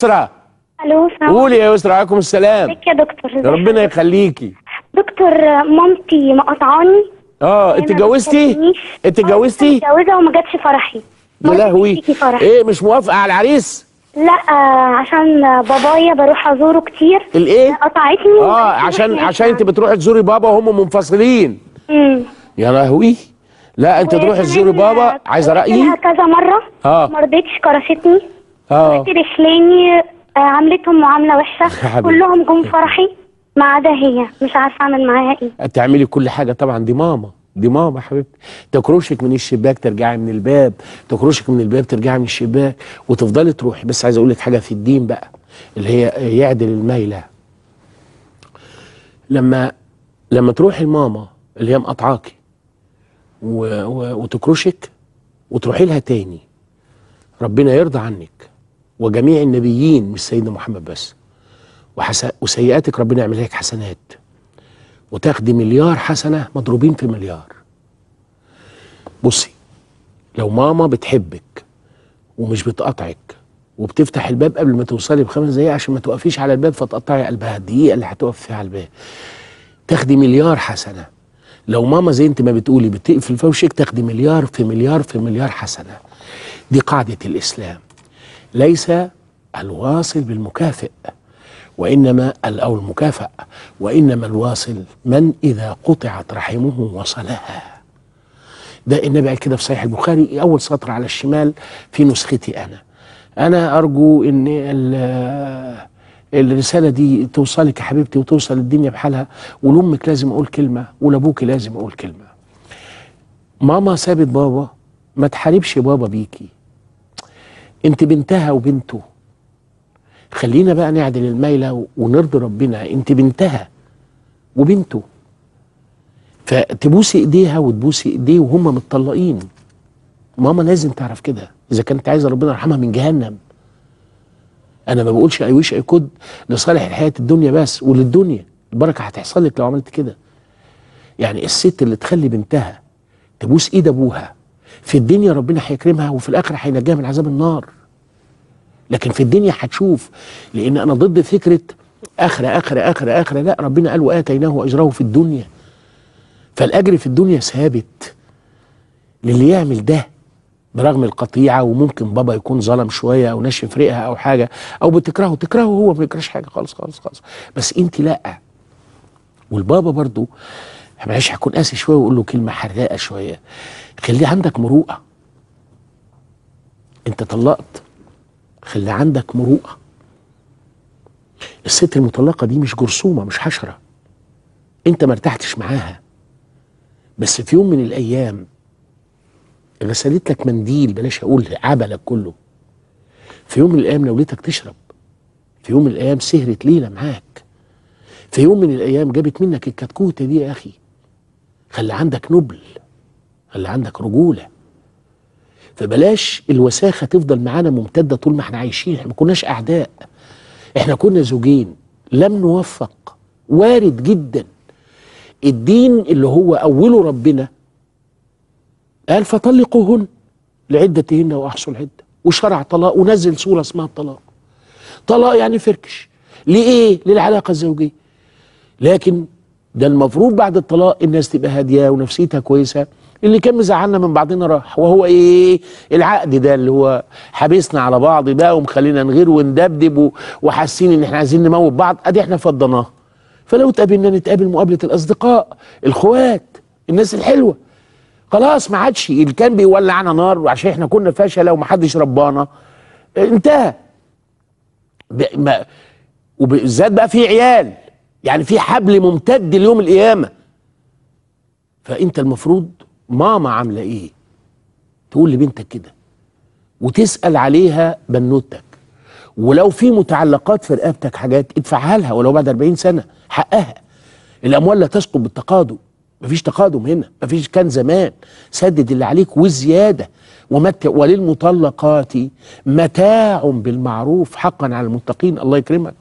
يسرا. الو السلام قولي يا يسرا. عليكم السلام. عليكم يا دكتور. ربنا يخليكي. دكتور، مامتي مقاطعاني. انت اتجوزتي؟ متجوزه وما جاتش فرحي. يا لهوي. ايه مش موافقه على العريس؟ لا، عشان بابايا بروح ازوره كتير. الايه؟ قطعتني. عشان انت بتروحي تزوري بابا وهم منفصلين. يا لهوي. لا انت تروحي تزوري بابا. عايزه رايي؟ كذا مره ما رضيتش، كرشتني. رحت رجلاني، عملتهم معامله وحشه. كلهم جم فرحي ما عدا هي. مش عارفه اعمل معاها ايه. تعملي كل حاجه طبعا. دي ماما يا حبيبتي. تكرشك من الشباك ترجعي من الباب، تكرشك من الباب ترجعي من الشباك، وتفضلي تروحي. بس عايز اقول لك حاجه في الدين بقى، اللي هي يعدل الميله. لما تروحي الماما اللي هي مقطعاكي وتكرشك وتروحي لها تاني، ربنا يرضى عنك وجميع النبيين، مش سيدنا محمد بس، وسيئاتك ربنا يعملها لك حسنات، وتاخدي مليار حسنه مضروبين في مليار. بصي، لو ماما بتحبك ومش بتقطعك وبتفتح الباب قبل ما توصلي ب5 دقايق عشان ما توقفيش على الباب فتقطعي قلبها، الدقيقه اللي هتقف فيها على الباب تاخدي مليار حسنه. لو ماما زي انت ما بتقولي بتقفل في وشك، تاخدي مليار في مليار في مليار حسنه. دي قاعده الاسلام. ليس الواصل بالمكافئ وإنما أو المكافأ، وإنما الواصل من إذا قطعت رحمه وصلها. ده النبي قال كده في صحيح البخاري، أول سطر على الشمال في نسختي أنا أرجو إن الرسالة دي توصلك يا حبيبتي وتوصل الدنيا بحالها، ولأمك لازم أقول كلمة ولأبوك لازم أقول كلمة. ماما سابت بابا، ما تحاربش بابا بيكي، انت بنتها وبنته. خلينا بقى نعدل الميلة ونرضي ربنا. انت بنتها وبنته، فتبوسي ايديها وتبوسي ايديه وهم متطلقين. ماما لازم تعرف كده اذا كانت عايزه ربنا يرحمها من جهنم. انا ما بقولش اي وش اي كود لصالح الحياه الدنيا بس، وللدنيا البركه هتحصل لك لو عملت كده. يعني الست اللي تخلي بنتها تبوس ايد ابوها في الدنيا ربنا هيكرمها، وفي الاخره هينجيها من عذاب النار. لكن في الدنيا هتشوف، لان انا ضد فكره اخره. لا، ربنا قال واتيناه اجره في الدنيا. فالاجر في الدنيا ثابت للي يعمل ده برغم القطيعه. وممكن بابا يكون ظلم شويه او نشف ريقها او حاجه، او بتكرهه هو ما بيكرهش حاجه خالص. بس انت لا. والبابا برضو معلش هكون قاسي شويه واقول له كلمه حراقه شويه، خلي عندك مروءه. انت طلقت، خلي عندك مروءه. الست المطلقه دي مش جرثومه، مش حشره. انت ما ارتحتش معاها، بس في يوم من الايام غسلت لك منديل، بلاش اقول عبلك كله. في يوم من الايام نولتك تشرب، في يوم من الايام سهرت ليله معاك، في يوم من الايام جابت منك الكتكوته دي. يا اخي خلي عندك نبل، خلي عندك رجوله. فبلاش الوساخه تفضل معانا ممتده طول ما احنا عايشين. احنا ما كناش اعداء، احنا كنا زوجين لم نوفق. وارد جدا. الدين اللي هو اوله ربنا قال فطلقوهن لعدتهن واحصوا العده، وشرع طلاق ونزل سوره اسمها الطلاق. طلاق يعني فركش. ليه؟ للعلاقه الزوجيه. لكن ده المفروض بعد الطلاق الناس تبقى هاديه ونفسيتها كويسه. اللي كان مزعلنا من بعضنا راح، وهو ايه؟ العقد ده اللي هو حابسنا على بعض بقى ومخلينا نغير وندبدب وحاسين ان احنا عايزين نموت بعض. ادي احنا فضناه. فلو اتقابلنا نتقابل مقابله الاصدقاء، الاخوات، الناس الحلوه. خلاص ما عادش اللي كان بيولعنا نار عشان احنا كنا فشله ومحدش ربانا. انتهى. وبالذات بقى في عيال، يعني في حبل ممتد ليوم القيامه. فانت المفروض ماما عامله ايه تقول لبنتك كده، وتسال عليها بنوتك. ولو في متعلقات في رقبتك حاجات ادفعها لها ولو بعد 40 سنه، حقها. الاموال لا تسقط بالتقادم. مفيش تقادم هنا، مفيش كان زمان. سدد اللي عليك وزياده. وللمطلقات متاع بالمعروف حقا على المتقين. الله يكرمك.